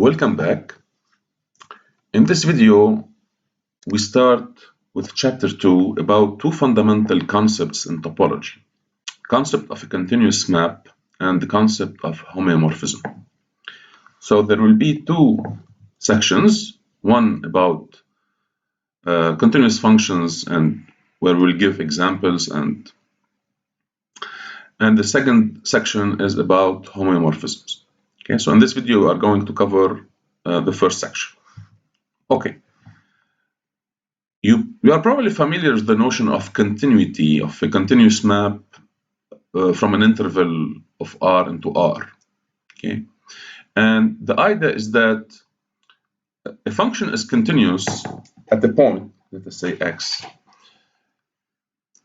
Welcome back. In this video, we start with chapter 2 about two fundamental concepts in topology: concept of a continuous map and the concept of homeomorphism. So there will be two sections, one about continuous functions and where we'll give examples, and the second section is about homeomorphisms. Okay, so in this video we are going to cover the first section. Okay, you are probably familiar with the notion of continuity of a continuous map from an interval of R into R. Okay, and the idea is that a function is continuous at the point, let us say x,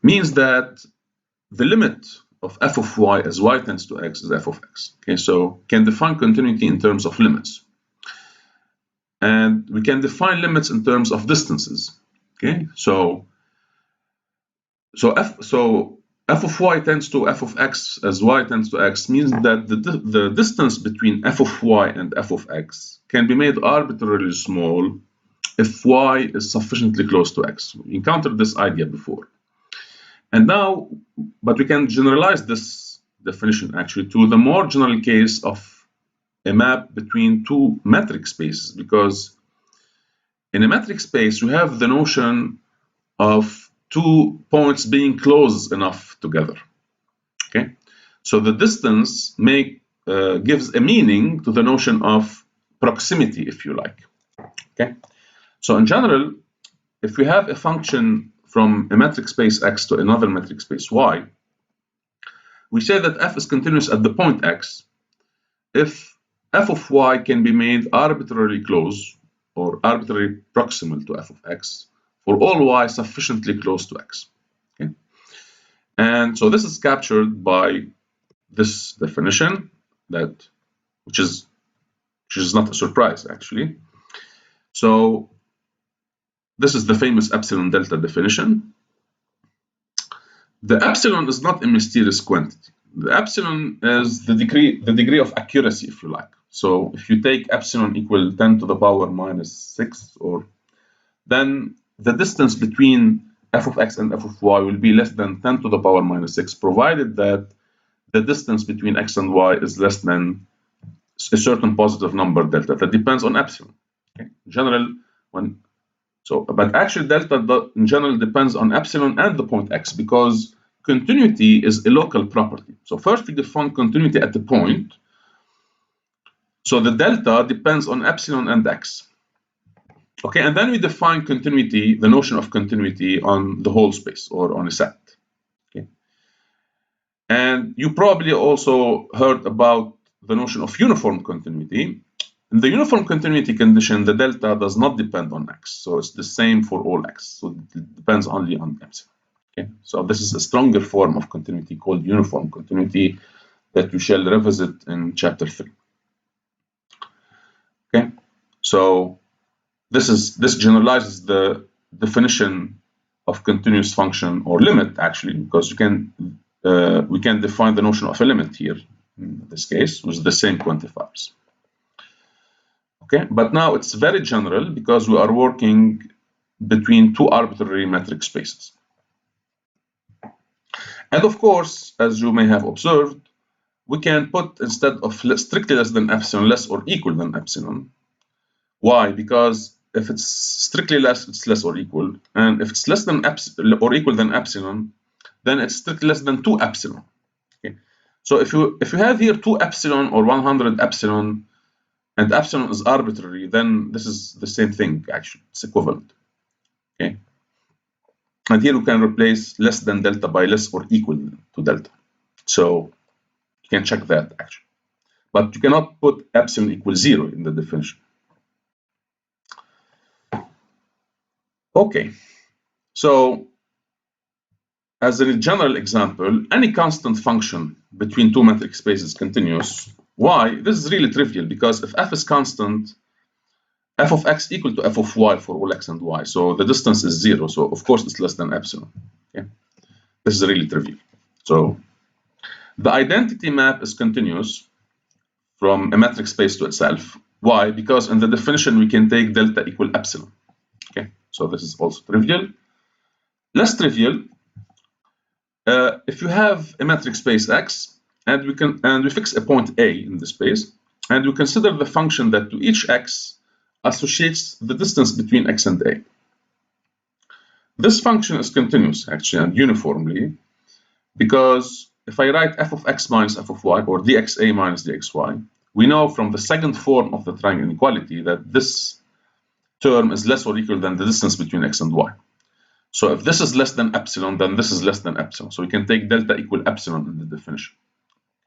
means that the limit of f of y as y tends to x is f of x. Okay, so can define continuity in terms of limits, and we can define limits in terms of distances. Okay, so f of y tends to f of x as y tends to x means that the distance between f of y and f of x can be made arbitrarily small if y is sufficiently close to x. We encountered this idea before. And now, but we can generalize this definition actually to the more general case of a map between two metric spaces, because in a metric space we have the notion of two points being close enough together. Okay, so the distance gives a meaning to the notion of proximity, if you like. Okay, so in general, if we have a function from a metric space x to another metric space y, we say that f is continuous at the point x if f of y can be made arbitrarily close or arbitrarily proximal to f of x for all y sufficiently close to x. Okay? And so this is captured by this definition, which is not a surprise actually. So this is the famous epsilon delta definition. The epsilon is not a mysterious quantity. The epsilon is the degree of accuracy, if you like. So if you take epsilon equal 10 to the power minus 6, then the distance between f of x and f of y will be less than 10 to the power minus 6, provided that the distance between x and y is less than a certain positive number delta that depends on epsilon. Okay? In general, but actually delta in general depends on epsilon and the point x, because continuity is a local property. So first we define continuity at the point. So the delta depends on epsilon and x. Okay, and then we define continuity, the notion of continuity, on the whole space or on a set. Okay, and you probably also heard about the notion of uniform continuity. In the uniform continuity condition, the delta does not depend on x, so it's the same for all x. So it depends only on epsilon. Okay, so this is a stronger form of continuity called uniform continuity that we shall revisit in chapter 3. Okay, so this generalizes the definition of continuous function or limit actually, because we can define the notion of a limit here in this case with the same quantifiers. Okay, but now it's very general because we are working between two arbitrary metric spaces. And of course, as you may have observed, we can put, instead of strictly less than epsilon, less or equal than epsilon. Why? Because if it's strictly less, it's less or equal. And if it's less than epsilon or equal than epsilon, then it's strictly less than 2 epsilon. Okay, so if you have here 2 epsilon or 100 epsilon, and epsilon is arbitrary, then this is the same thing actually, it's equivalent. Okay, and here we can replace less than delta by less or equal to delta. So you can check that actually, but you cannot put epsilon equals 0 in the definition. Okay, so as a general example, any constant function between two metric spaces continuous. Why? This is really trivial, because if f is constant, f of x equal to f of y for all x and y. So the distance is 0. So of course it's less than epsilon. Okay, this is really trivial. So the identity map is continuous from a metric space to itself Why? Because in the definition we can take delta equal epsilon. Okay, so this is also trivial. Less trivial, if you have a metric space X and we fix a point A in the space, and we consider the function that to each X associates the distance between X and A. This function is continuous actually and uniformly, because if I write f of x minus f of y, or dxa minus dxy, we know from the second form of the triangle inequality that this term is less or equal than the distance between x and y. So if this is less than epsilon, then this is less than epsilon. So we can take delta equal epsilon in the definition.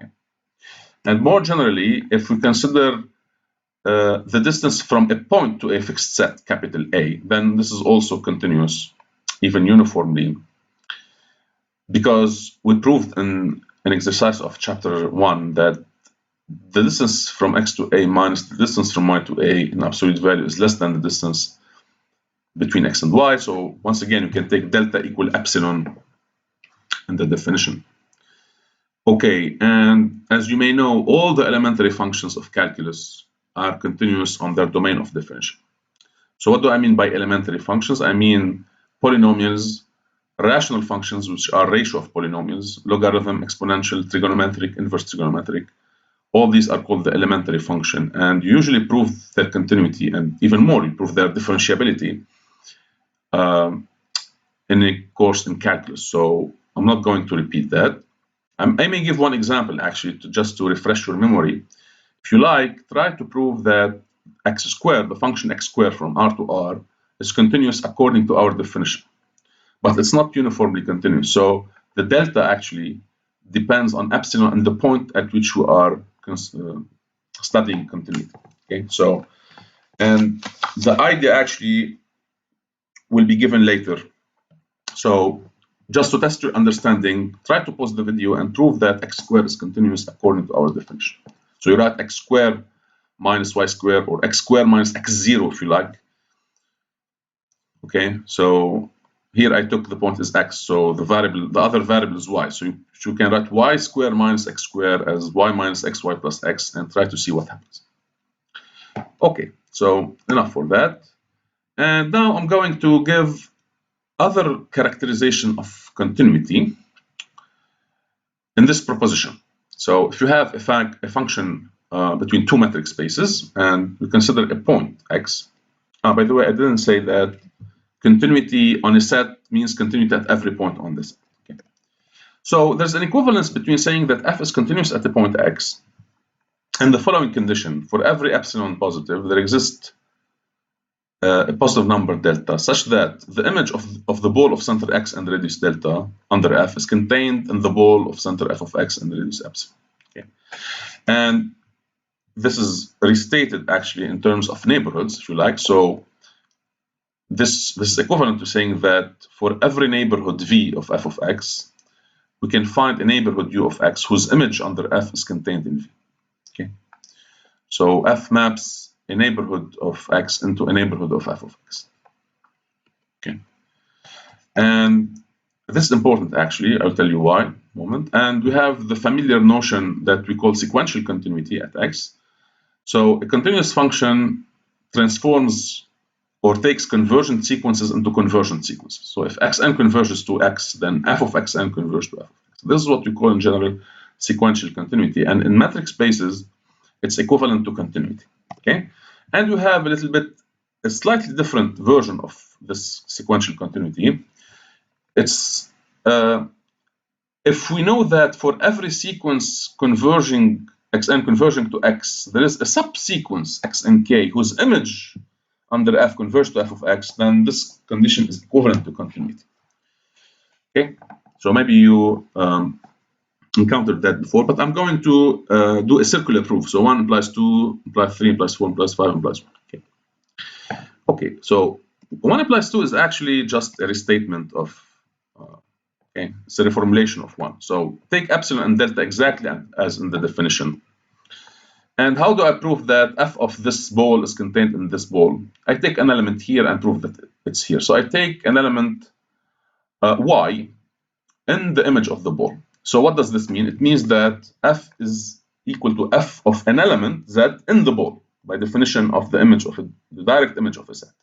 Okay. And more generally, if we consider the distance from a point to a fixed set, capital A, then this is also continuous, even uniformly, because we proved in an exercise of chapter 1 that the distance from x to a minus the distance from y to a in absolute value is less than the distance between x and y. So once again, you can take delta equal epsilon in the definition. Okay, and as you may know, all the elementary functions of calculus are continuous on their domain of definition. So what do I mean by elementary functions? I mean polynomials, rational functions, which are ratio of polynomials, logarithm, exponential, trigonometric, inverse trigonometric. All these are called the elementary function, and you usually prove their continuity, and even more, you prove their differentiability in a course in calculus. So I'm not going to repeat that. I may give one example actually, just to refresh your memory. If you like, try to prove that x squared, the function x squared from R to R, is continuous according to our definition. But it's not uniformly continuous. So the delta actually depends on epsilon and the point at which you are studying continuity. Okay, so, and the idea actually will be given later. So just to test your understanding, try to pause the video and prove that x squared is continuous according to our definition. So you write x squared minus y squared, or x squared minus x0 if you like. Okay, so here I took the point as x, so the other variable is y. So you can write y squared minus x squared as y minus xy plus x and try to see what happens. Okay, so enough for that. And now I'm going to give other characterization of continuity in this proposition. So if you have a function between two metric spaces and we consider a point x. By the way, I didn't say that continuity on a set means continuity at every point on this. Okay. So there's an equivalence between saying that f is continuous at the point x and the following condition: for every epsilon positive, there exists a positive number delta, such that the image of the ball of center x and radius delta under f is contained in the ball of center f of x and radius epsilon. Okay. And this is restated actually in terms of neighborhoods, if you like. So this is equivalent to saying that for every neighborhood v of f of x, we can find a neighborhood u of x whose image under f is contained in v. Okay. So f maps a neighborhood of x into a neighborhood of f of x. Okay. And this is important actually. I'll tell you why in a moment. And we have the familiar notion that we call sequential continuity at x. So a continuous function transforms or takes convergent sequences into convergent sequences. So if xn converges to x, then f of xn converges to f of x. This is what we call in general sequential continuity. And in metric spaces, it's equivalent to continuity. Okay, and you have a slightly different version of this sequential continuity. It's if we know that for every sequence converging xn converging to x, there is a subsequence xnk whose image under f converges to f of x, then this condition is equivalent to continuity. Okay, so maybe you encountered that before, but I'm going to do a circular proof. So 1 implies 2, implies 3, implies 4, implies 5, implies 1. Okay. Okay, so 1 implies 2 is actually just a restatement of, okay, it's a reformulation of 1. So take epsilon and delta exactly as in the definition. And how do I prove that f of this ball is contained in this ball? I take an element here and prove that it's here. So I take an element y in the image of the ball. So what does this mean? It means that f is equal to f of an element z in the ball. by definition of the image of the direct image of a set.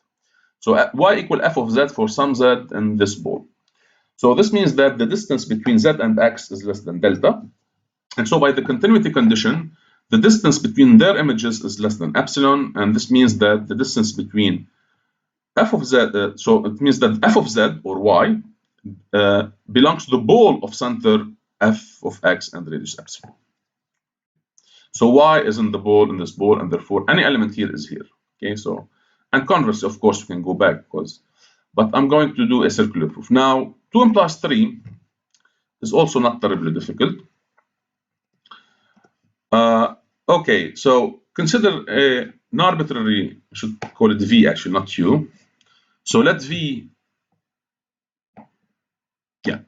So y equal f of z for some z in this ball. So this means that the distance between z and x is less than delta. And so by the continuity condition, the distance between their images is less than epsilon. And this means that the distance between f of z, so it means that f of z or y belongs to the ball of center f of x and radius epsilon. So y is in the ball in this ball, and therefore any element here is here. Okay, so and conversely, of course, we can go back but I'm going to do a circular proof. Now, 2n plus 3 is also not terribly difficult. Okay, so consider an arbitrary, I should call it v actually, not u. So let v, yeah,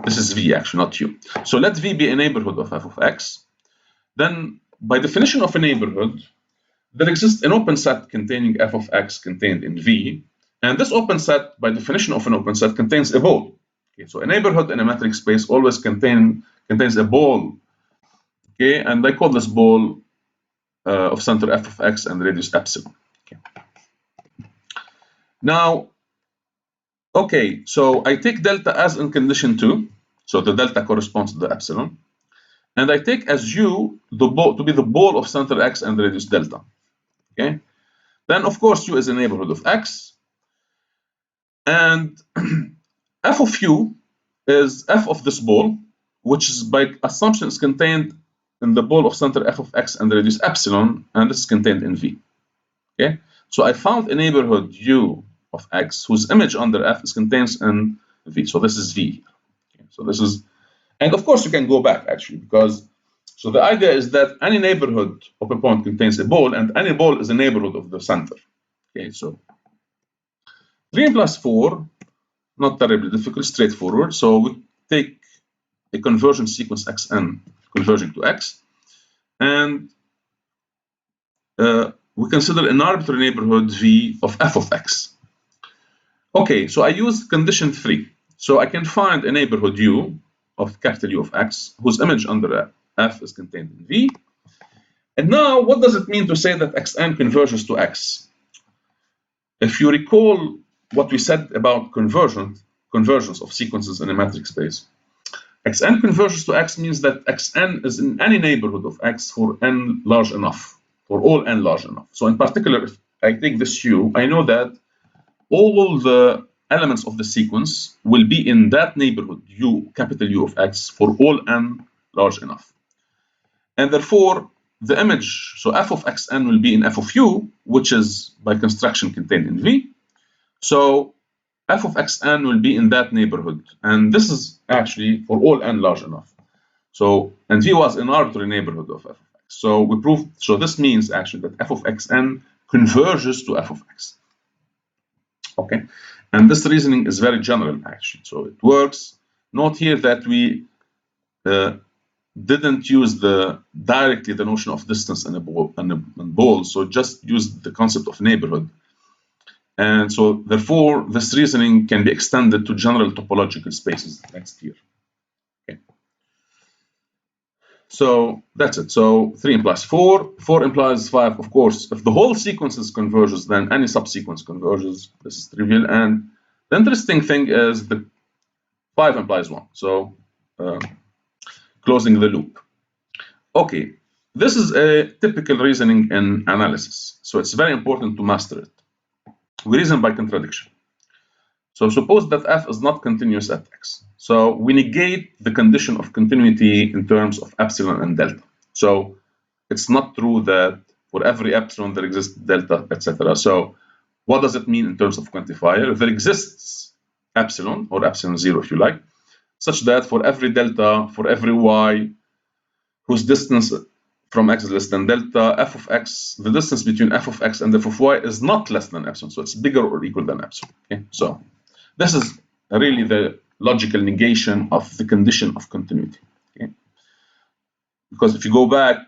this is v actually, not u. So let v be a neighborhood of f of x. Then, by definition of a neighborhood, there exists an open set containing f of x contained in v. And this open set, by definition of an open set, contains a ball. Okay, so a neighborhood in a metric space always contains a ball. Okay, and I call this ball of center f of x and radius epsilon. Okay. Now, okay, so I take delta as in condition 2. So the delta corresponds to the epsilon. And I take as u the ball to be the ball of center x and radius delta. Okay. Then, of course, u is a neighborhood of x. And f of u is f of this ball, which is by assumption is contained in the ball of center f of x and radius epsilon, and this is contained in v. Okay, so I found a neighborhood u of x whose image under f is contained in v. So this is v. Okay, so this is, and of course you can go back actually, because so the idea is that any neighborhood of a point contains a ball, and any ball is a neighborhood of the center. Okay, so 3 plus 4, not terribly difficult, straightforward. So we take a conversion sequence xn converging to x, and we consider an arbitrary neighborhood v of f of x. Okay, so I use condition 3. So I can find a neighborhood u of capital U of x whose image under f is contained in v. And now, what does it mean to say that xn converges to x? If you recall what we said about convergence of sequences in a metric space, xn converges to x means that xn is in any neighborhood of x for n large enough, for all n large enough. So in particular, if I take this u, I know that all the elements of the sequence will be in that neighborhood, u, capital U of x, for all n large enough. And therefore, the image, so f of xn will be in f of u, which is by construction contained in v. So f of xn will be in that neighborhood, and this is actually for all n large enough. So, and v was an arbitrary neighborhood of f of x. So we proved, so this means actually that f of xn converges to f of x. Okay, and this reasoning is very general actually, so it works. Note here that we didn't use directly the notion of distance in a ball, so just used the concept of neighborhood. And so, therefore, this reasoning can be extended to general topological spaces next year. Okay. So that's it. So 3 implies 4, 4 implies 5. Of course, if the whole sequence converges, then any subsequence converges. This is trivial. And the interesting thing is the 5 implies 1. So closing the loop. Okay, this is a typical reasoning in analysis. So it's very important to master it. We reason by contradiction. So suppose that f is not continuous at x. So we negate the condition of continuity in terms of epsilon and delta. So it's not true that for every epsilon there exists delta, etc. So what does it mean in terms of quantifier? There exists epsilon, or epsilon 0 if you like, such that for every delta, for every y whose distance from x is less than delta, f of x, the distance between f of x and f of y is not less than epsilon, so it's bigger or equal than epsilon. Okay, so this is really the logical negation of the condition of continuity. Okay, because if you go back,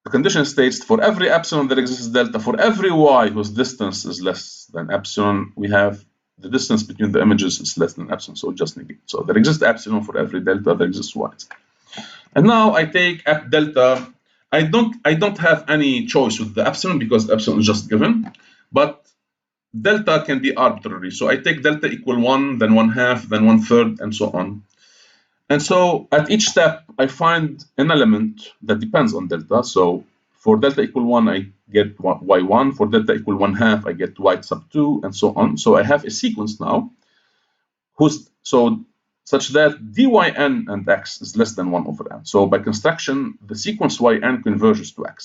the condition states for every epsilon there exists delta, for every y whose distance is less than epsilon, we have the distance between the images is less than epsilon, so just negate. So there exists epsilon for every delta, there exists y. And now I take at delta, I don't have any choice with the epsilon because epsilon is just given, but delta can be arbitrary. So I take delta equal 1, then 1/2, then 1/3, and so on. And so at each step, I find an element that depends on delta. So for delta equal 1, I get y1. For delta equal 1/2, I get y sub 2, and so on. So I have a sequence now such that dyn and x is less than 1/n. So by construction, the sequence yn converges to x.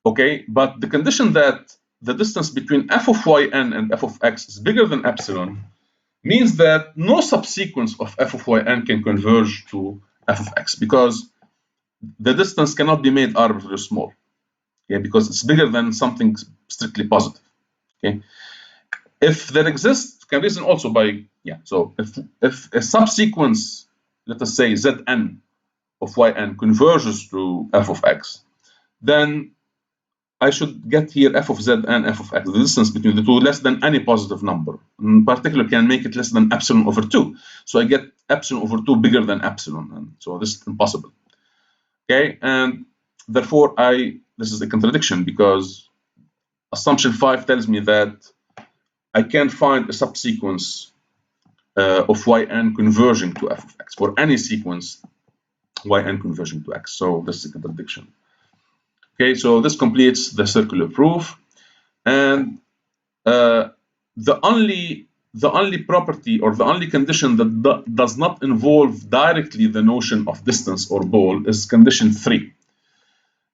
Okay, but the condition that the distance between f of yn and f of x is bigger than epsilon means that no subsequence of f of yn can converge to f of x, because the distance cannot be made arbitrarily small, okay, because it's bigger than something strictly positive. Okay, if there exists, can reason also by so if a subsequence, let us say zn of yn converges to f of x, then I should get here f of z and f of x, the distance between the two, less than any positive number. In particular, can make it less than epsilon over 2. So I get epsilon over 2 bigger than epsilon, and so this is impossible. Okay, and therefore this is a contradiction, because assumption 5 tells me that I can't find a subsequence of yn converging to f of x for any sequence yn converging to x. So this is a contradiction. Okay, so this completes the circular proof, and the only property or the only condition that does not involve directly the notion of distance or ball is condition 3.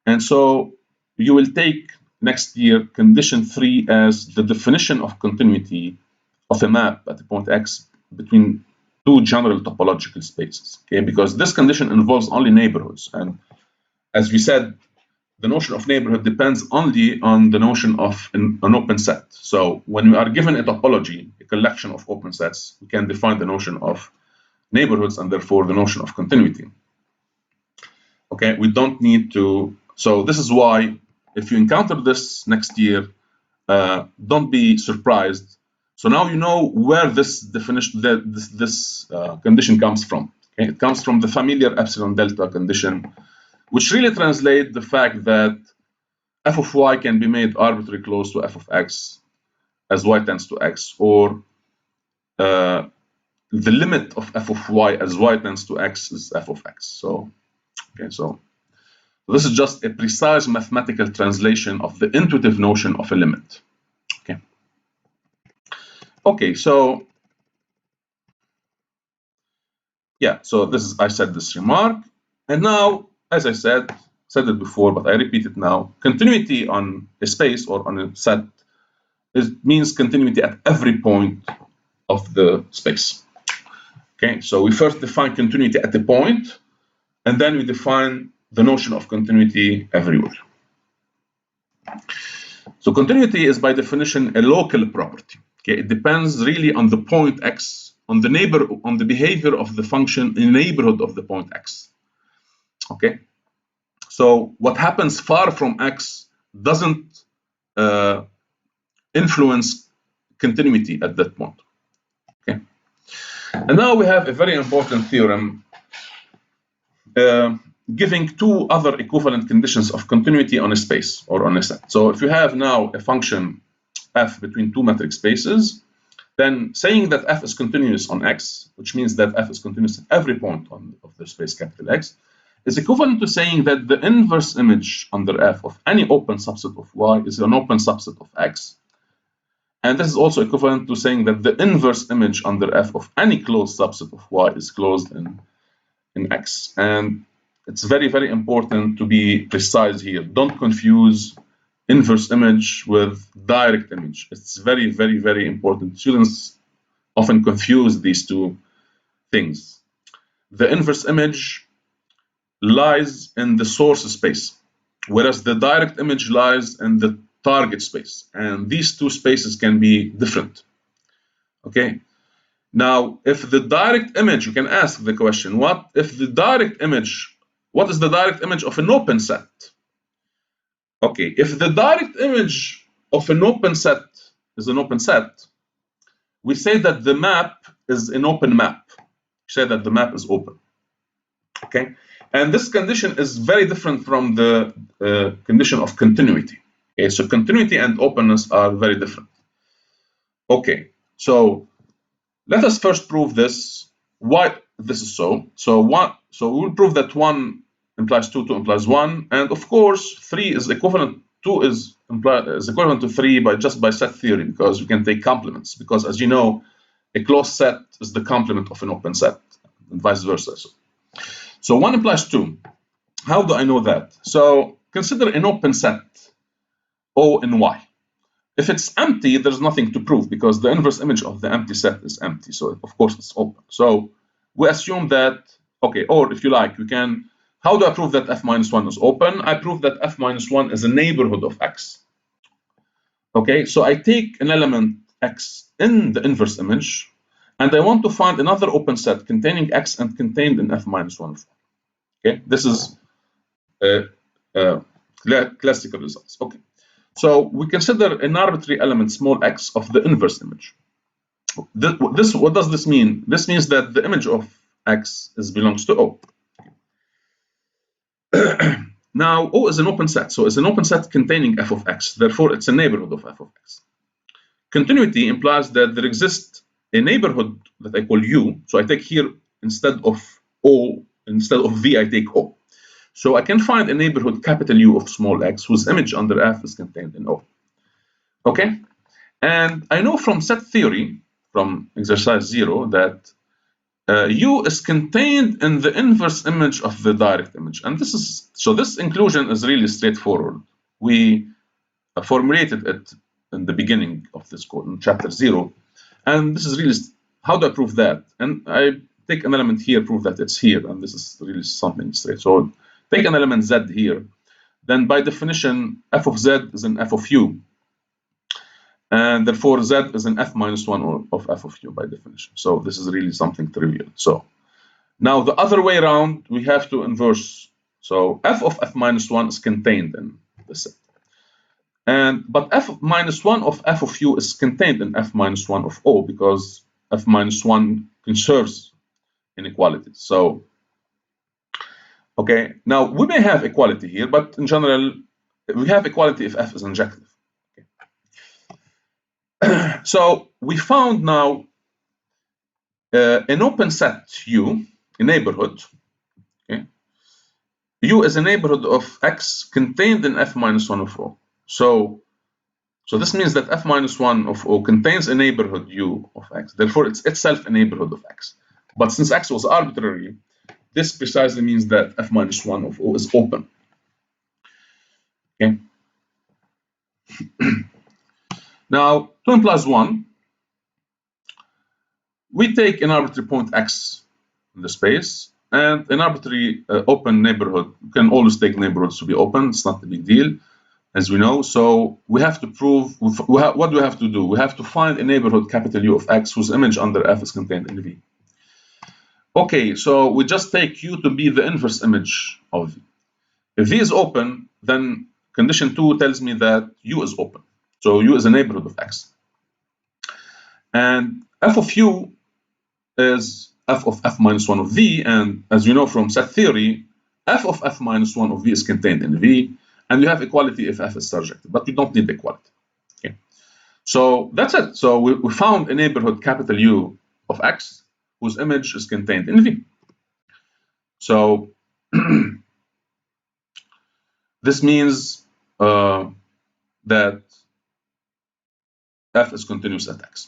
And so you will take next year condition 3 as the definition of continuity of a map at the point x between two general topological spaces. Okay, because this condition involves only neighborhoods, and as we said, the notion of neighborhood depends only on the notion of an open set. So when we are given a topology, a collection of open sets, we can define the notion of neighborhoods and therefore the notion of continuity. Okay, we don't need to. So this is why if you encounter this next year, don't be surprised. So now you know where this definition, this condition comes from. Okay? It comes from the familiar epsilon delta condition, which really translates the fact that f of y can be made arbitrarily close to f of x as y tends to x, or the limit of f of y as y tends to x is f of x. So, okay, so this is just a precise mathematical translation of the intuitive notion of a limit. Okay. Okay, so yeah, so this is, I said this remark, and now, as I said it before, but I repeat it now, continuity on a space or on a set means continuity at every point of the space. Okay, so we first define continuity at the point, and then we define the notion of continuity everywhere. So continuity is by definition a local property. Okay, it depends really on the point x, on the behavior of the function in the neighborhood of the point x. Okay, so what happens far from x doesn't influence continuity at that point. Okay, and now we have a very important theorem giving two other equivalent conditions of continuity on a space or on a set. So if you have now a function f between two metric spaces, then saying that f is continuous on x, which means that f is continuous at every point of the space capital X, is equivalent to saying that the inverse image under f of any open subset of y is an open subset of x. And this is also equivalent to saying that the inverse image under f of any closed subset of y is closed in x. And it's very, very important to be precise here. Don't confuse inverse image with direct image. It's very, very, very important. Students often confuse these two things. The inverse image lies in the source space, whereas the direct image lies in the target space. And these two spaces can be different. Okay. Now, if the direct image, you can ask the question, what is the direct image of an open set? Okay, if the direct image of an open set is an open set, we say that the map is an open map. We say that the map is open. Okay, And this condition is very different from the condition of continuity. Okay, so continuity and openness are very different. Okay, so let us first prove this. Why this is so? So we'll prove that 1 implies 2, 2 implies 1, and of course 3 is equivalent. 2 is equivalent to 3 just by set theory, because we can take complements. Because as you know, a closed set is the complement of an open set, and vice versa. So 1 implies 2. How do I know that? So consider an open set O in Y. If it's empty, there's nothing to prove because the inverse image of the empty set is empty. So of course it's open. So we assume that, okay, or if you like, we can, how do I prove that f minus 1 is open? I prove that f minus 1 is a neighborhood of x. Okay, so I take an element x in the inverse image, and I want to find another open set containing x and contained in f minus 1. Okay, this is classical results. Okay. So we consider an arbitrary element small x of the inverse image. What does this mean? This means that the image of x belongs to O. Now O is an open set, so it's an open set containing f of x. Therefore, it's a neighborhood of f of x. Continuity implies that there exists a neighborhood that I call U. So I take here instead of O, instead of V, I take O. So I can find a neighborhood capital U of small x whose image under f is contained in O. Okay? And I know from set theory, from exercise 0, that U is contained in the inverse image of the direct image. And this inclusion is really straightforward. We formulated it in the beginning of this code, in chapter 0. And this is really, how do I prove that? And I take an element here, prove that it's here, and this is really something straight. So take an element z here, then by definition, f of z is an f of u. And therefore, z is an f minus 1 of f of u by definition. So this is really something trivial. So now the other way around, we have to inverse. So f of f minus 1 is contained in the set. But f minus 1 of f of u is contained in f minus 1 of O because f minus 1 conserves inequality. So okay, now we may have equality here, but in general, we have equality if f is injective. Okay. So we found now an open set U, a neighborhood. Okay. U is a neighborhood of x contained in f minus 1 of O. So this means that f minus 1 of O contains a neighborhood U of x. Therefore, it's itself a neighborhood of x. But since x was arbitrary, this precisely means that f minus 1 of O is open. Okay. Now, 2 implies 1. We take an arbitrary point x in the space, and an arbitrary open neighborhood. You can always take neighborhoods to be open. It's not a big deal, as we know. So we have to prove, what do we have to do? We have to find a neighborhood capital U of x whose image under f is contained in V. Okay, so we just take U to be the inverse image of V. If V is open, then condition 2 tells me that U is open. So U is a neighborhood of x. And f of U is f of f minus 1 of V. And as you know from set theory, f of f minus 1 of V is contained in V. And you have equality if f is surjective, but you don't need equality. Okay. So that's it. So we found a neighborhood capital U of x whose image is contained in V. So this means that f is continuous at x.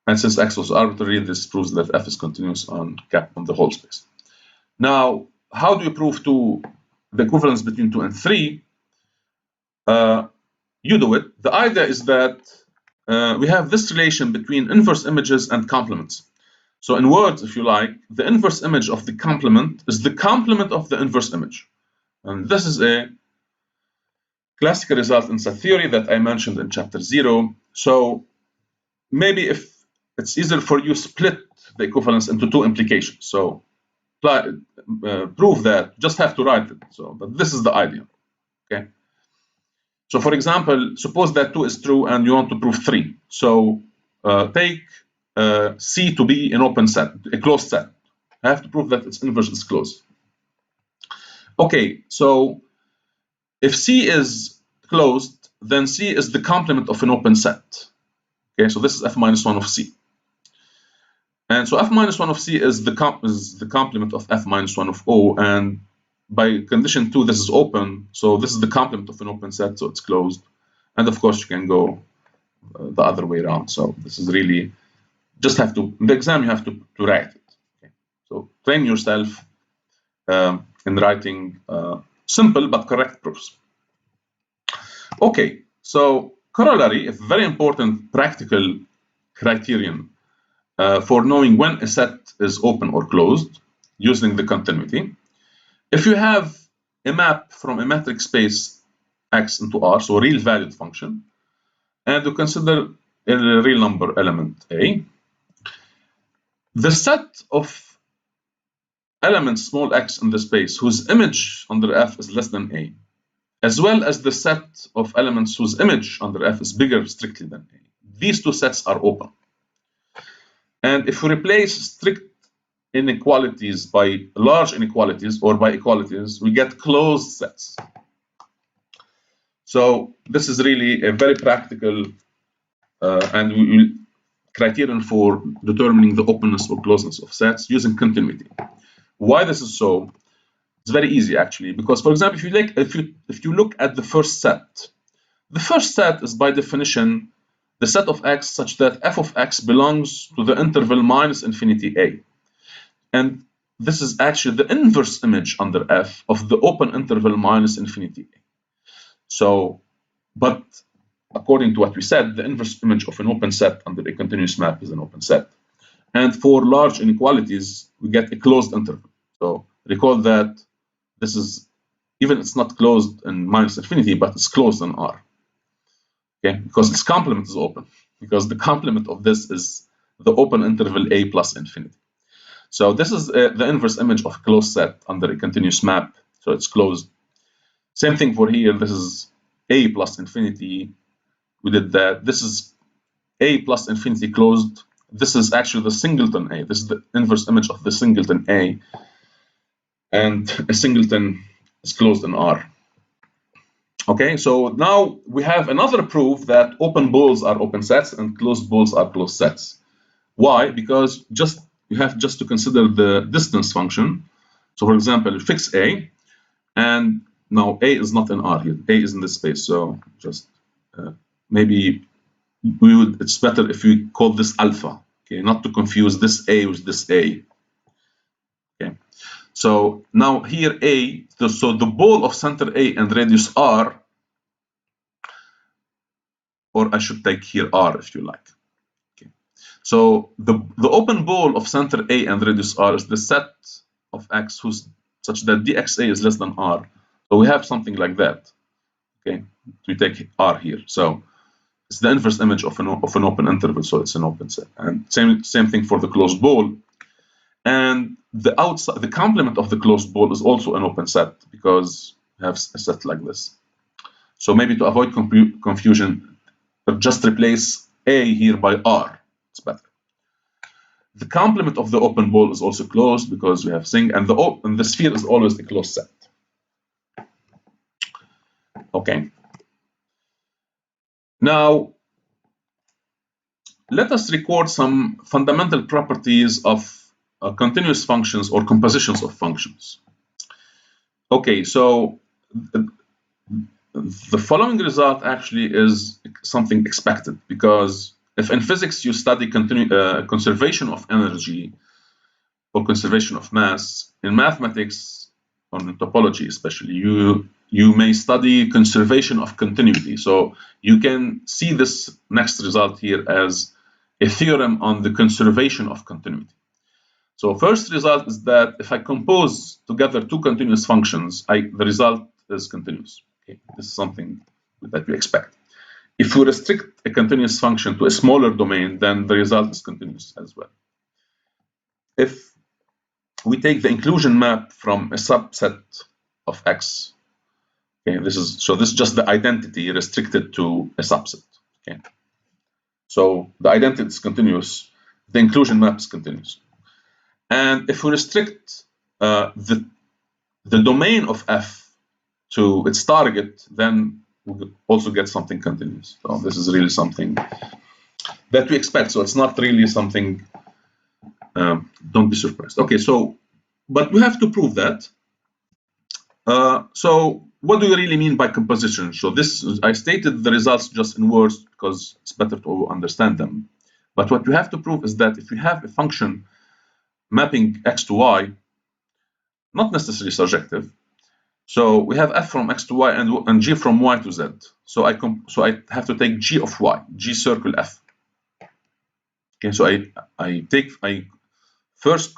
And since x was arbitrary, this proves that f is continuous on the whole space. Now, how do you prove the equivalence between 2 and 3? You do it. The idea is that we have this relation between inverse images and complements. So in words, if you like, the inverse image of the complement is the complement of the inverse image. And this is a classical result in set theory that I mentioned in chapter 0. So maybe if it's easier for you, split the equivalence into 2 implications. So prove that, just have to write it. So, but this is the idea. Okay. So for example, suppose that 2 is true and you want to prove 3. So take C to be an open set, a closed set. I have to prove that its inverse is closed. Okay, so if C is closed, then C is the complement of an open set. Okay, so this is f minus 1 of C. And so f minus 1 of C is the complement of f minus 1 of O, and by condition 2, this is open, so this is the complement of an open set, so it's closed. And of course, you can go the other way around. So this is really, just have to, in the exam, you have to write it. Okay. So train yourself in writing simple but correct proofs. Okay, so corollary, a very important practical criterion for knowing when a set is open or closed using the continuity. If you have a map from a metric space X into R, so a real valued function, and you consider a real number element A, the set of elements small x in the space whose image under F is less than A, as well as the set of elements whose image under F is bigger strictly than A, these two sets are open. And if we replace strict inequalities by large inequalities or by equalities, we get closed sets. So this is really a very practical criterion for determining the openness or closeness of sets using continuity. Why this is so? It's very easy actually, because for example, if you look at the first set is by definition the set of x such that f of x belongs to the interval minus infinity a. And this is actually the inverse image under F of the open interval minus infinity A. So, but according to what we said, the inverse image of an open set under a continuous map is an open set. And for large inequalities, we get a closed interval. So recall that this is, even it's not closed in minus infinity, but it's closed in R. Okay, because its complement is open, because the complement of this is the open interval A plus infinity. So this is the inverse image of a closed set under a continuous map, so it's closed. Same thing for here, this is A plus infinity, we did that. This is A plus infinity closed. This is actually the singleton A, this is the inverse image of the singleton A, and a singleton is closed in R. Okay, so now we have another proof that open balls are open sets and closed balls are closed sets. Why? Because you have just to consider the distance function. So for example, fix A, and now A is not in R here, A is in this space, so just maybe it's better if we call this alpha, okay, not to confuse this A with this A. Okay, so now here A, so the ball of center A and radius R, or I should take here R if you like. Okay, so the open ball of center A and radius R is the set of X who's such that dxa is less than R. So we have something like that. Okay, we take R here. So it's the inverse image of an open interval, so it's an open set. And same thing for the closed ball. And the complement of the closed ball is also an open set because we have a set like this. So maybe to avoid confusion, just replace A here by R. It's better. The complement of the open ball is also closed because we have thing, and the sphere is always a closed set. Okay. Now, let us record some fundamental properties of continuous functions or compositions of functions. Okay, so the following result actually is something expected, because if in physics you study conservation of energy or conservation of mass, in mathematics or in topology especially, you may study conservation of continuity. So you can see this next result here as a theorem on the conservation of continuity. So first result is that if I compose together two continuous functions, the result is continuous. Okay, this is something that we expect. If we restrict a continuous function to a smaller domain, then the result is continuous as well. If we take the inclusion map from a subset of X, okay, this is just the identity restricted to a subset. Okay, so the identity is continuous, the inclusion map is continuous. And if we restrict the domain of f to its target, then we also get something continuous. So this is really something that we expect. So it's not really something, don't be surprised. Okay, so, but we have to prove that. So what do you really mean by composition? So this, I stated the results just in words because it's better to understand them. But what you have to prove is that if you have a function mapping x to y, not necessarily surjective, so we have f from x to y and g from y to z. So I have to take g of y, g circle f. Okay, so I first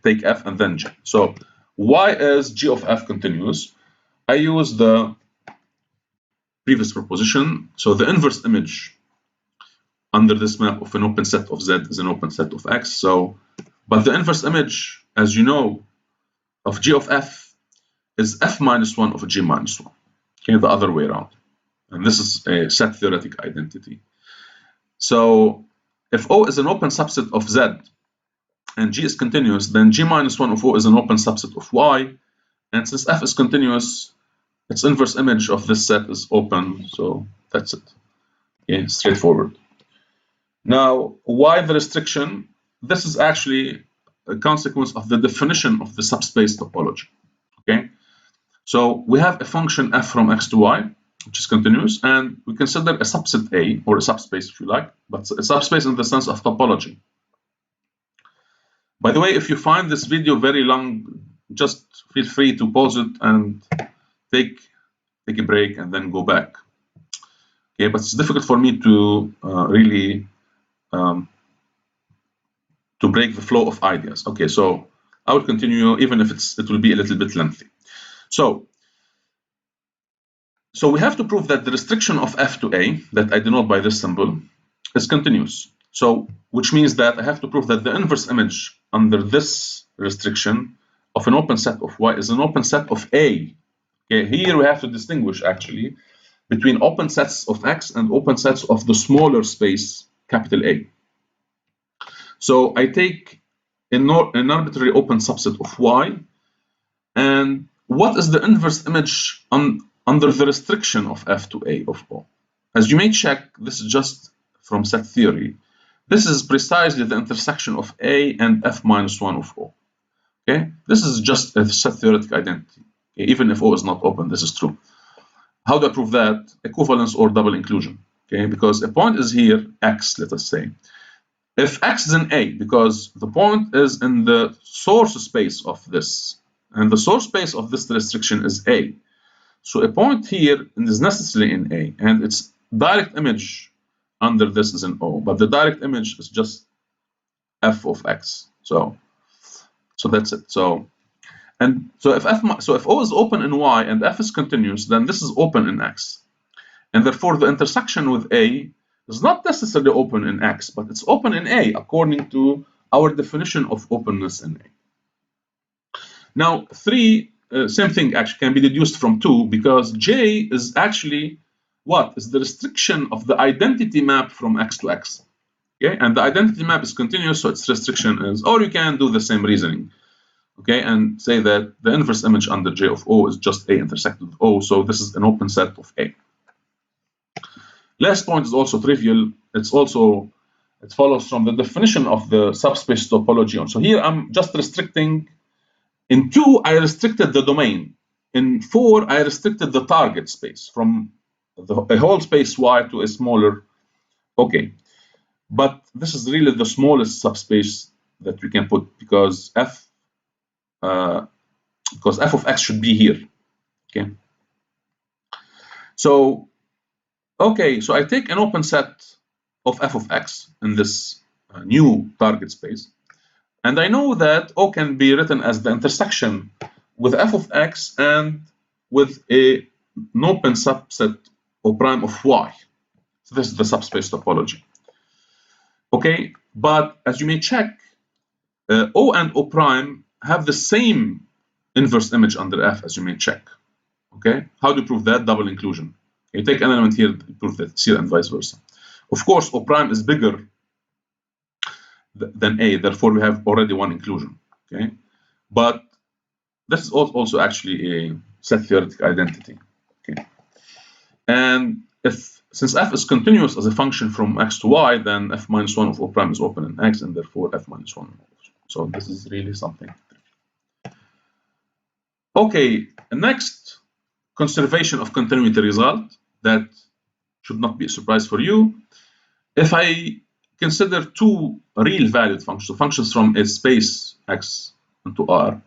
take f and then g. So why is g of f continuous? I use the previous proposition. So the inverse image under this map of an open set of z is an open set of x. So, but the inverse image, as you know, of g of f is f minus 1 of g minus 1. Okay, the other way around. And this is a set theoretic identity. So if O is an open subset of Z and G is continuous, then G minus 1 of O is an open subset of Y. And since F is continuous, its inverse image of this set is open. So that's it. Okay, straightforward. Now, why the restriction? This is actually a consequence of the definition of the subspace topology. Okay, so we have a function f from x to y, which is continuous, and we consider a subset A, or a subspace if you like, but a subspace in the sense of topology. By the way, if you find this video very long, just feel free to pause it and take a break and then go back. Okay, but it's difficult for me to really to break the flow of ideas. Okay, so I will continue even if it will be a little bit lengthy. So we have to prove that the restriction of f to a, that I denote by this symbol, is continuous. So, which means that I have to prove that the inverse image under this restriction of an open set of y is an open set of a. Okay, here we have to distinguish actually between open sets of x and open sets of the smaller space capital A. So I take an arbitrary open subset of y, and what is the inverse image under the restriction of f to a of O? As you may check, this is just from set theory. This is precisely the intersection of a and f minus 1 of O. Okay, this is just a set theoretic identity. Okay? Even if O is not open, this is true. How do I prove that? Equivalence or double inclusion. Okay, because a point is here x, let us say. If x is in A, because the point is in the source space of this, and the source space of this restriction is A. So a point here is necessarily in A, and its direct image under this is in O, but the direct image is just f of x. So that's it. So if O is open in Y and f is continuous, then this is open in X, and therefore the intersection with A is not necessarily open in X, but it's open in A according to our definition of openness in A. Now, 3, same thing actually can be deduced from 2, because J is actually what? Is the restriction of the identity map from X to X. Okay, and the identity map is continuous, so its restriction is, or you can do the same reasoning, okay, and say that the inverse image under J of O is just A intersected with O, so this is an open set of A. Last point is also trivial. It follows from the definition of the subspace topology. So here I'm just restricting. In 2, I restricted the domain. In 4, I restricted the target space from a whole space Y to a smaller. Okay, but this is really the smallest subspace that we can put, because f of x should be here. Okay, so I take an open set of f of x in this new target space, and I know that O can be written as the intersection with f of x and with an open subset O prime of y. So this is the subspace topology. Okay, but as you may check, O and O prime have the same inverse image under f, as you may check. Okay, how do you prove that? Double inclusion. You take an element here to prove that it's here and vice versa. Of course, O prime is bigger than A. Therefore, we have already one inclusion. Okay, but this is also actually a set theoretic identity. Okay, and since f is continuous as a function from x to y, then f minus 1 of O prime is open in x, and therefore f minus 1. So this is really something. Okay, the next conservation of continuity result that should not be a surprise for you. If I consider two real valued functions, so functions from a space x into R,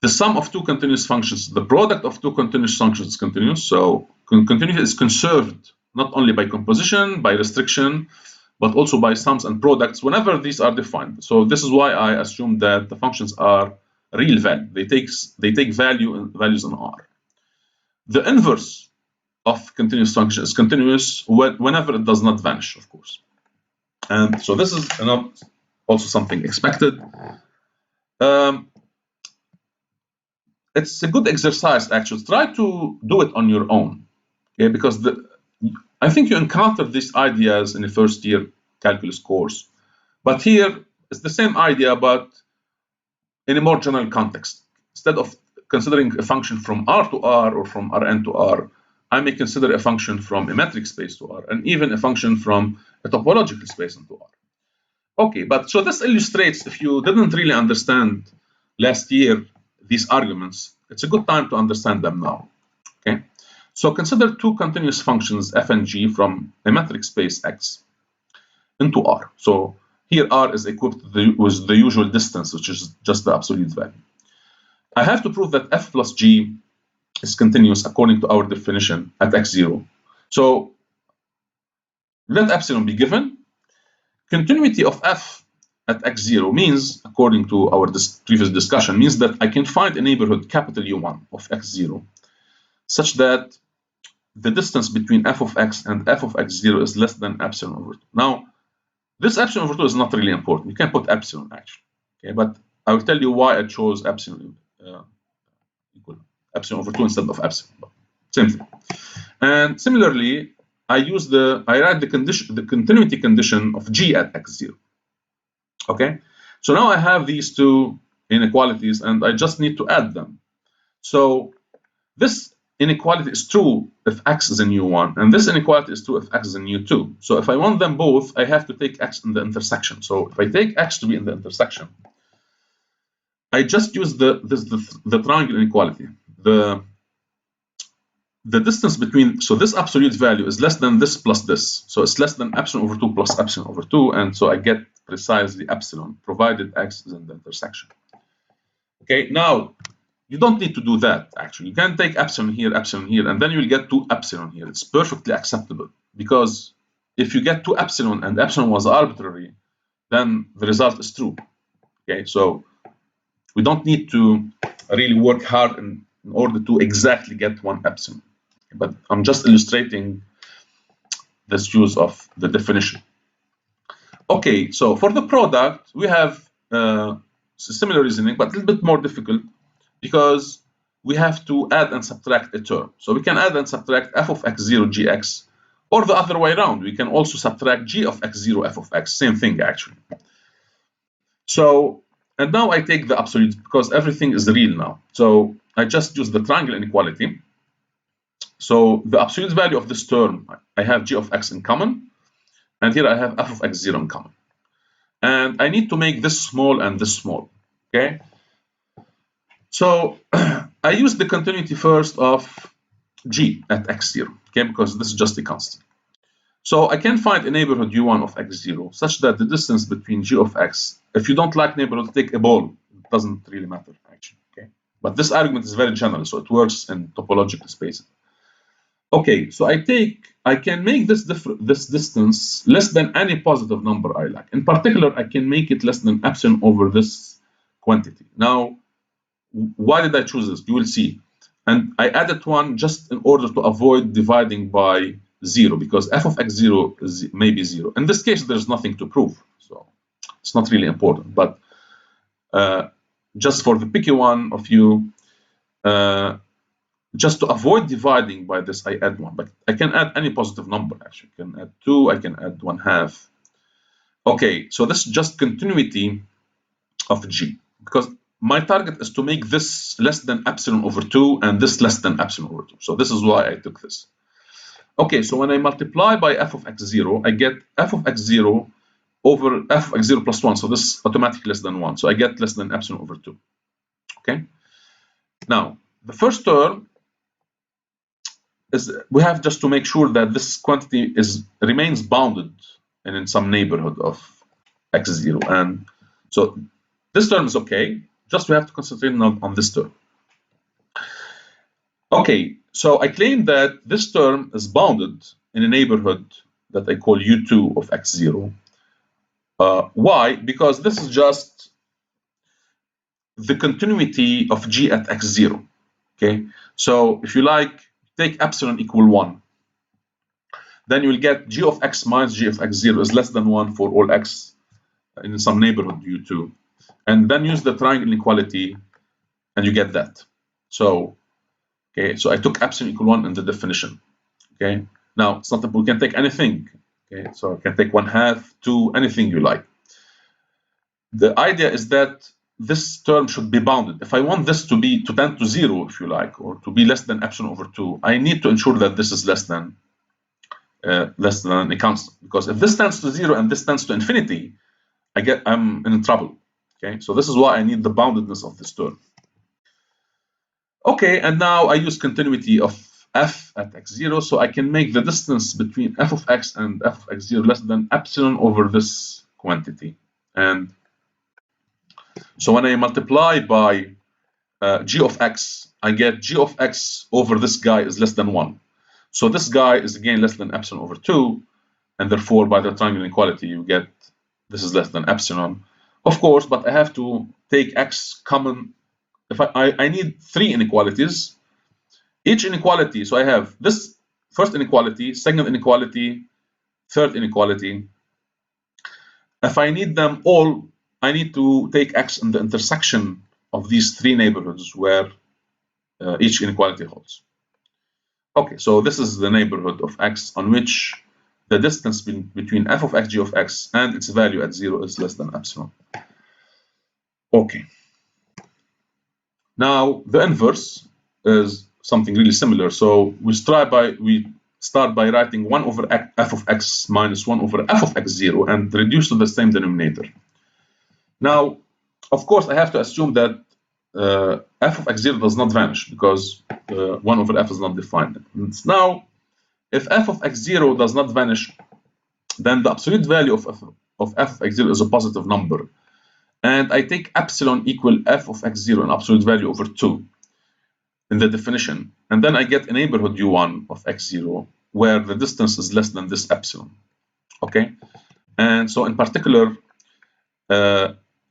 the sum of two continuous functions, the product of two continuous functions is continuous. So continuity is conserved not only by composition, by restriction, but also by sums and products whenever these are defined. So this is why I assume that the functions are real value. They take values in R. The inverse of continuous function is continuous whenever it does not vanish, of course. And so this is also something expected. It's a good exercise, actually. Try to do it on your own, okay? Because I think you encountered these ideas in the first year calculus course. But here, it's the same idea, but in a more general context. Instead of considering a function from R to R or from Rn to R, I may consider a function from a metric space to R, and even a function from a topological space into R. Okay, but so this illustrates, if you didn't really understand last year these arguments, it's a good time to understand them now. Okay, so consider two continuous functions f and g from a metric space X into R. So here R is equipped with the usual distance, which is just the absolute value. I have to prove that f plus g is continuous according to our definition at x0. So let epsilon be given. Continuity of f at x0 means, according to our previous discussion, means that I can find a neighborhood capital U1 of x0 such that the distance between f of x and f of x0 is less than epsilon over 2. Now, this epsilon over 2 is not really important. You can put epsilon, actually. Okay, but I will tell you why I chose epsilon equal epsilon over 2 instead of epsilon. But same thing. And similarly, I write the continuity condition of g at x0. Okay, so now I have these two inequalities, and I just need to add them. So this inequality is true if x is in U1, and this inequality is true if x is in U2. So if I want them both, I have to take x in the intersection. So if I take x to be in the intersection, I just use the triangle inequality. The distance between, so this absolute value is less than this plus this. So it's less than epsilon over 2 plus epsilon over 2, and so I get precisely epsilon, provided x is in the intersection. Okay, now, you don't need to do that, actually. You can take epsilon here, and then you'll get 2 epsilon here. It's perfectly acceptable, because if you get 2 epsilon and epsilon was arbitrary, then the result is true. Okay, so we don't need to really work hard in order to exactly get 1 epsilon. But I'm just illustrating this use of the definition. Okay, so for the product, we have similar reasoning, but a little bit more difficult, because we have to add and subtract a term. So we can add and subtract f of x0 gx, or the other way around. We can also subtract g of x0 f of x. Same thing, actually. So, and now I take the absolute, because everything is real now. So I just use the triangle inequality. So the absolute value of this term, I have g of x in common, and here I have f of x0 in common. And I need to make this small and this small, okay? So I use the continuity first of g at x0, okay, because this is just a constant. So I can find a neighborhood u1 of x0 such that the distance between g of x, if you don't like neighborhood, take a ball. It doesn't really matter, actually, okay? But this argument is very general, so it works in topological spaces. Okay, so I can make this distance less than any positive number I like. In particular, I can make it less than epsilon over this quantity. Now, why did I choose this? You will see. And I added 1 just in order to avoid dividing by 0, because f of x0 is maybe 0. In this case, there's nothing to prove, so it's not really important. But just for the picky one of you, just to avoid dividing by this, I add 1. But I can add any positive number, actually. I can add 2, I can add 1/2. Okay, so this is just continuity of G, because my target is to make this less than epsilon over 2 and this less than epsilon over 2. So this is why I took this. Okay, so when I multiply by f of x0, I get f of x0 over f of x0 plus 1. So this is automatically less than 1. So I get less than epsilon over 2. Okay. Now, the first term is, we have just to make sure that this quantity remains bounded and in some neighborhood of x0. And so this term is okay. Just we have to concentrate on this term. Okay, so I claim that this term is bounded in a neighborhood that I call U2 of x0. Why? Because this is just the continuity of G at x0. Okay, so if you like, take epsilon equal 1. Then you will get G of x minus G of x0 is less than 1 for all x in some neighborhood U2. And then use the triangle inequality and you get that. So, okay, so I took epsilon equal 1 in the definition. Okay, now it's not that we can take anything. Okay, so I can take 1/2, 2, anything you like. The idea is that this term should be bounded. If I want this to tend to 0, if you like, or to be less than epsilon over 2, I need to ensure that this is less than a constant. Because if this tends to 0 and this tends to infinity, I'm in trouble. Okay, so this is why I need the boundedness of this term. Okay, and now I use continuity of f at x0, so I can make the distance between f of x and f of x0 less than epsilon over this quantity. And so when I multiply by g of x, I get g of x over this guy is less than 1. So this guy is again less than epsilon over 2, and therefore by the triangle inequality you get this is less than epsilon. Of course, but I have to take x common. If I need 3 inequalities, each inequality, so I have this first inequality, second inequality, third inequality. If I need them all, I need to take x in the intersection of these 3 neighborhoods where each inequality holds. Okay, so this is the neighborhood of x on which the distance between f of x, g of x, and its value at 0 is less than epsilon. Okay. Now the inverse is something really similar. So we start by writing 1 over f of x minus 1 over f of x0 and reduce to the same denominator. Now, of course, I have to assume that f of x0 does not vanish because 1 over f is not defined. And now, if f of x0 does not vanish, then the absolute value of f of x0 is a positive number. And I take epsilon equal f of x0, an absolute value over 2 in the definition. And then I get a neighborhood u1 of x0 where the distance is less than this epsilon. Okay? And so in particular,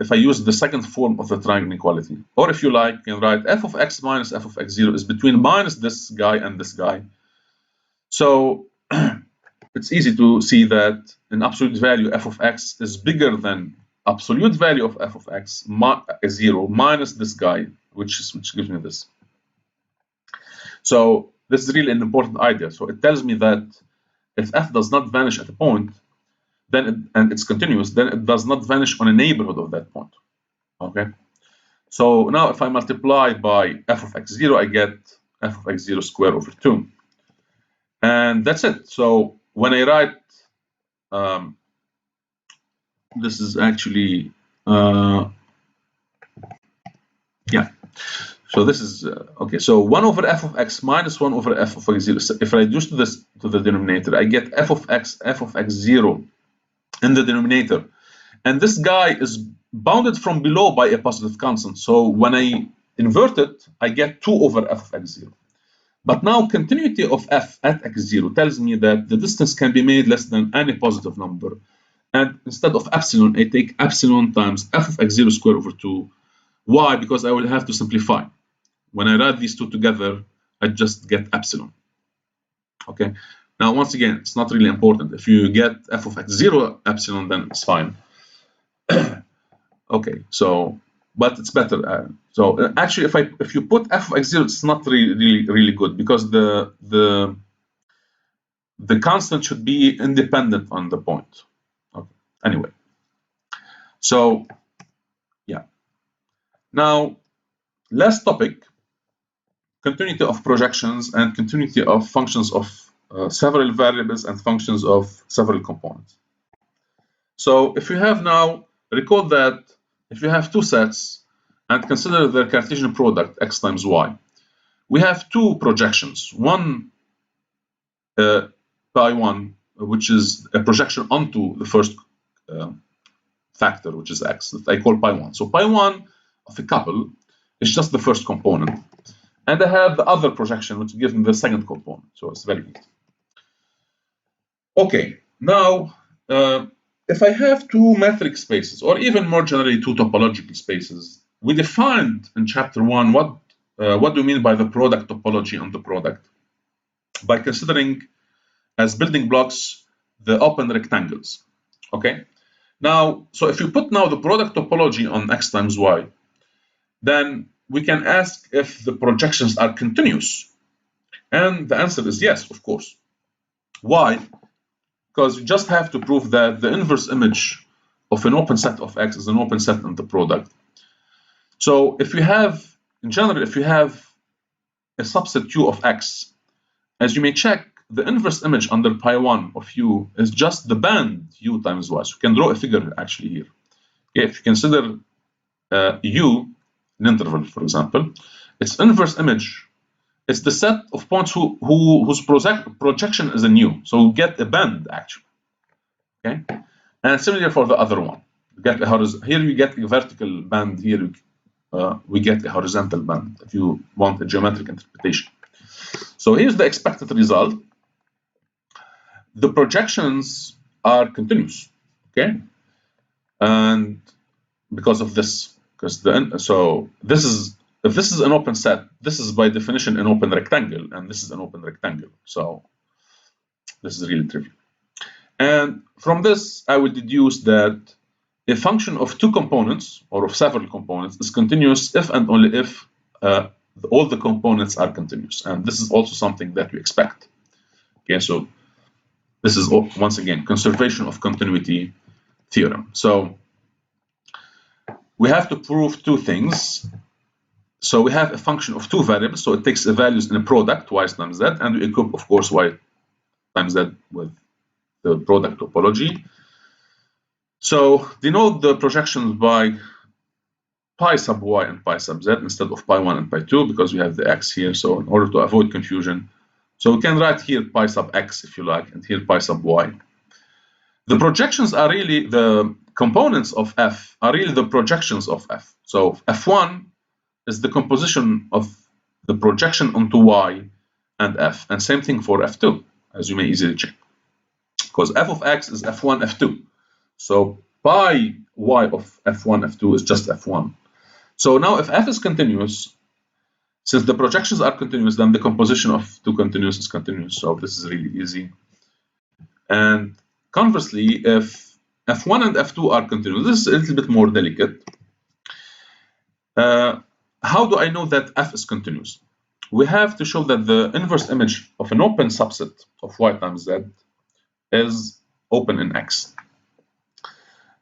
if I use the second form of the triangle inequality, or if you like, you can write f of x minus f of x0 is between minus this guy and this guy. So it's easy to see that an absolute value f of x is bigger than absolute value of f of x 0 minus this guy, which gives me this. So this is really an important idea. So it tells me that if f does not vanish at a point, then and it's continuous, then it does not vanish on a neighborhood of that point. Okay. So now if I multiply by f of x0, I get f of x0 squared over 2. And that's it. So when I write, this is actually, yeah. So this is, okay, so 1 over f of x minus 1 over f of x0. So if I reduce to the denominator, I get f of x0 in the denominator. And this guy is bounded from below by a positive constant. So when I invert it, I get 2 over f of x0. But now continuity of f at x0 tells me that the distance can be made less than any positive number. And instead of epsilon, I take epsilon times f of x0 squared over 2. Why? Because I will have to simplify. When I write these two together, I just get epsilon. Okay. Now, once again, it's not really important. If you get f of x0 epsilon, then it's fine. Okay. So, but it's better. So actually, if you put f of x0, it's not really good because the constant should be independent on the point. Okay. Anyway, So yeah. Now, last topic, continuity of projections and continuity of functions of several variables and functions of several components. So if you have now, recall that if you have two sets and consider their Cartesian product x times y, we have two projections. One pi1, which is a projection onto the first factor, which is x, that I call pi1. So pi1 of a couple is just the first component. And I have the other projection, which gives me the second component. So it's very easy. Okay, now if I have two metric spaces, or even more generally two topological spaces, we defined in chapter 1 what do we mean by the product topology on the product, by considering as building blocks the open rectangles. Okay, now so if you put now the product topology on x times y, then we can ask if the projections are continuous, and the answer is yes, of course. Why? Because you just have to prove that the inverse image of an open set of x is an open set in the product. So if you have, in general, if you have a subset u of x, as you may check, the inverse image under pi1 of u is just the band u times y. So you can draw a figure actually here. Okay, if you consider u, an interval, for example, its inverse image, it's the set of points whose projection is in u. So you get a band actually. Okay, and similar for the other one. You get a here you get a vertical band. Here we get a horizontal band. If you want a geometric interpretation. So here's the expected result. The projections are continuous. Okay, and because of this, because so this is. If this is an open set, this is by definition an open rectangle, and this is an open rectangle. So this is really trivial. And from this, I will deduce that a function of two components or of several components is continuous if and only if all the components are continuous. And this is also something that we expect. Okay, so this is once again conservation of continuity theorem. So we have to prove two things. So we have a function of two variables, so it takes the values in a product, y times z, and we equip, of course, y times z with the product topology. So denote the projections by pi sub y and pi sub z instead of pi1 and pi2, because we have the x here, so in order to avoid confusion. So we can write here pi sub x, if you like, and here pi sub y. The projections are really, the components of f are really the projections of f. So f1 is the composition of the projection onto y and f, and same thing for f2, as you may easily check, because f of x is f1, f2. So pi y of f1, f2 is just f1. So now if f is continuous, since the projections are continuous, then the composition of two continuous is continuous. So this is really easy. And conversely, if f1 and f2 are continuous, this is a little bit more delicate. How do I know that f is continuous? We have to show that the inverse image of an open subset of y times z is open in x.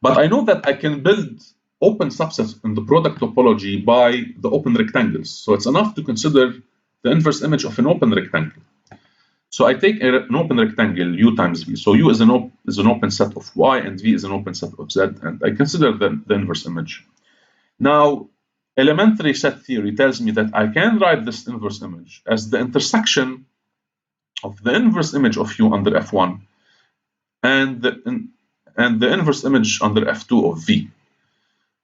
But I know that I can build open subsets in the product topology by the open rectangles. So it's enough to consider the inverse image of an open rectangle. So I take an open rectangle u times v. So u is an open set of y and v is an open set of z, and I consider the inverse image. Now, elementary set theory tells me that I can write this inverse image as the intersection of the inverse image of u under f1 and the inverse image under f2 of v.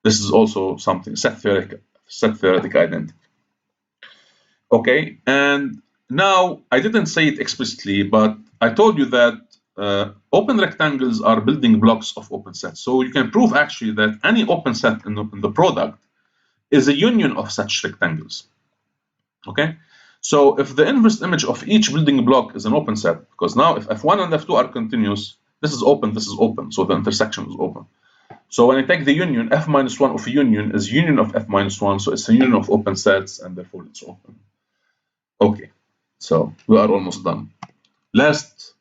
This is also something set theoretic identity. Okay, and now I didn't say it explicitly, but I told you that open rectangles are building blocks of open sets. So you can prove actually that any open set in the product is a union of such rectangles. Okay, so if the inverse image of each building block is an open set, because now if f1 and f2 are continuous, this is open, so the intersection is open. So when I take the union, f minus 1 of a union is union of f minus 1, so it's a union of open sets, and therefore it's open. Okay, so we are almost done. Last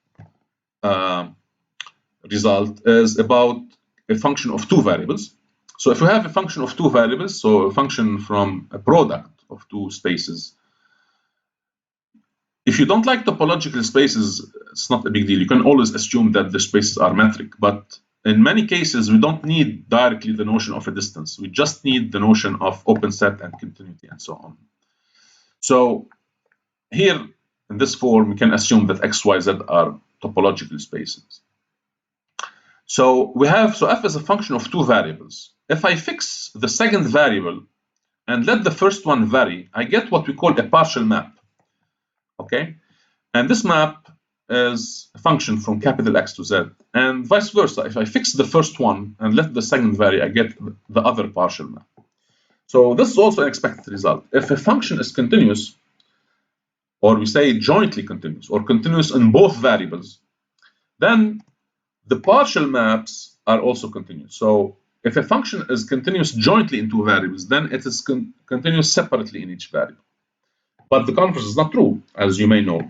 result is about a function of two variables. So if we have a function of two variables, so a function from a product of two spaces, if you don't like topological spaces, it's not a big deal. You can always assume that the spaces are metric. But in many cases, we don't need directly the notion of a distance. We just need the notion of open set and continuity and so on. So here, in this form, we can assume that x, y, z are topological spaces. So we have, so f is a function of two variables. If I fix the second variable and let the first one vary, I get what we call a partial map. Okay, and this map is a function from capital X to Z, and vice versa. If I fix the first one and let the second vary, I get the other partial map. So this is also an expected result. If a function is continuous, or we say jointly continuous, or continuous in both variables, then the partial maps are also continuous. So if a function is continuous jointly in two variables, then it is continuous separately in each variable. But the converse is not true, as you may know.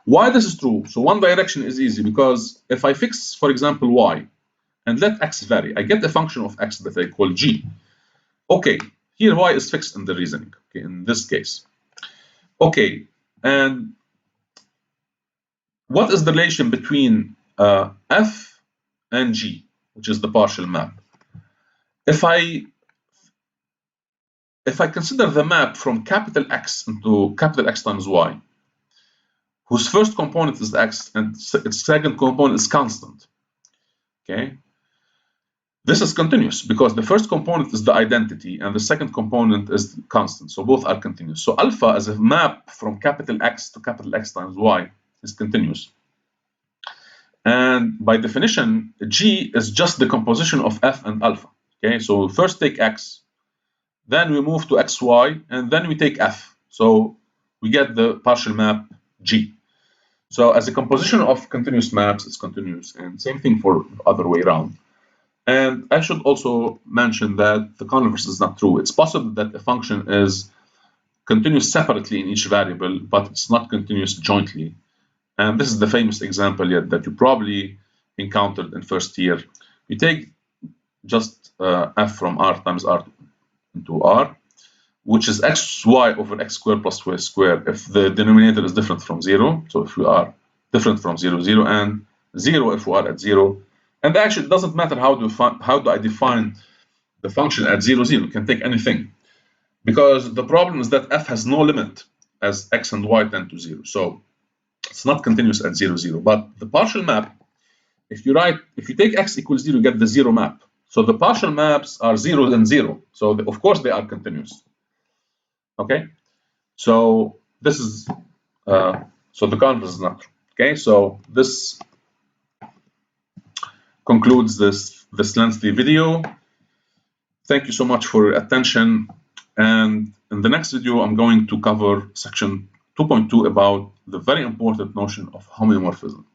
Why this is true? So one direction is easy, because if I fix, for example, y, and let x vary, I get a function of x that I call g. Okay, here y is fixed in the reasoning, okay, in this case. Okay, and what is the relation between f and g, which is the partial map? If I consider the map from capital X into capital X times y, whose first component is x and its second component is constant, okay? This is continuous because the first component is the identity and the second component is constant, so both are continuous. So alpha as a map from capital X to capital X times y is continuous. And by definition, G is just the composition of F and alpha, okay? So first take X, then we move to xy, and then we take f. So we get the partial map G. So as a composition of continuous maps, it's continuous, and same thing for the other way around. And I should also mention that the converse is not true. It's possible that a function is continuous separately in each variable, but it's not continuous jointly. And this is the famous example that you probably encountered in first year. You take just f from r times r into r, which is xy over x squared plus y squared if the denominator is different from 0. So if we are different from 0, 0, and 0 if we are at 0. And actually, it doesn't matter how do I define the function at 0, 0. You can take anything. Because the problem is that f has no limit as x and y tend to 0. So it's not continuous at 0, 0. But the partial map, if you take x equals 0, you get the 0 map. So the partial maps are 0 and 0. So of course they are continuous. Okay. So this is so the converse is not true. Okay. So this concludes this lengthy video. Thank you so much for your attention. And in the next video, I'm going to cover section 2.2 about the very important notion of homeomorphism.